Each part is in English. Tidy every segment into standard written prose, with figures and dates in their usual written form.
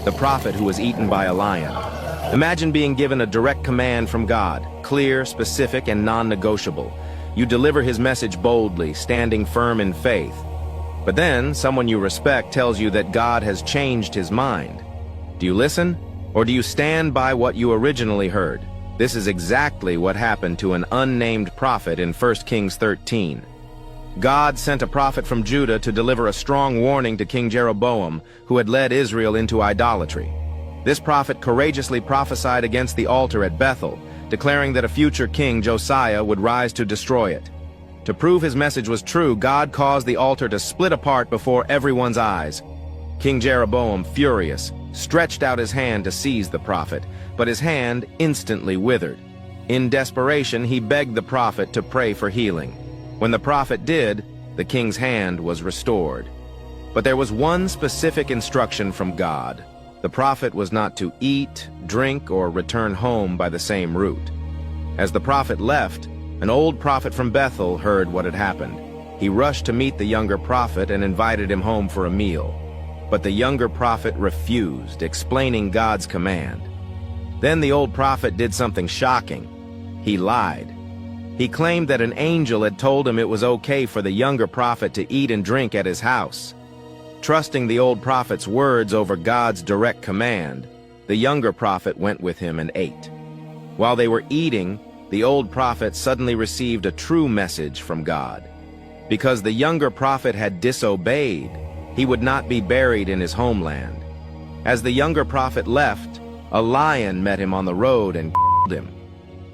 the prophet who was eaten by a lion. Imagine being given a direct command from God, clear, specific, and non-negotiable. You deliver his message boldly, standing firm in faith. But then, someone you respect tells you that God has changed his mind. Do you listen, or do you stand by what you originally heard? This is exactly what happened to an unnamed prophet in 1 Kings 13. God sent a prophet from Judah to deliver a strong warning to King Jeroboam, who had led Israel into idolatry. This prophet courageously prophesied against the altar at Bethel, declaring that a future king, Josiah, would rise to destroy it. To prove his message was true, God caused the altar to split apart before everyone's eyes. King Jeroboam, furious, stretched out his hand to seize the prophet, but his hand instantly withered. In desperation, he begged the prophet to pray for healing. When the prophet did, the king's hand was restored. But there was one specific instruction from God. The prophet was not to eat, drink, or return home by the same route. As the prophet left, an old prophet from Bethel heard what had happened. He rushed to meet the younger prophet and invited him home for a meal. But the younger prophet refused, explaining God's command. Then the old prophet did something shocking. He lied. He claimed that an angel had told him it was okay for the younger prophet to eat and drink at his house. Trusting the old prophet's words over God's direct command, the younger prophet went with him and ate. While they were eating, the old prophet suddenly received a true message from God. Because the younger prophet had disobeyed, he would not be buried in his homeland. As the younger prophet left, a lion met him on the road and killed him.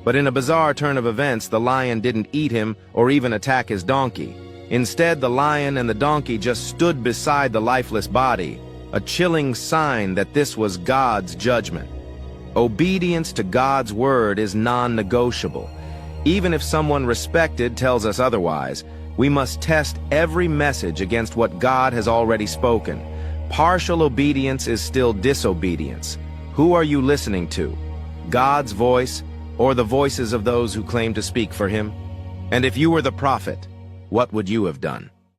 But in a bizarre turn of events, the lion didn't eat him or even attack his donkey. Instead, the lion and the donkey just stood beside the lifeless body, a chilling sign that this was God's judgment. Obedience to God's word is non-negotiable. Even if someone respected tells us otherwise, we must test every message against what God has already spoken. Partial obedience is still disobedience. Who are you listening to? God's voice, or the voices of those who claim to speak for him? And if you were the prophet, what would you have done?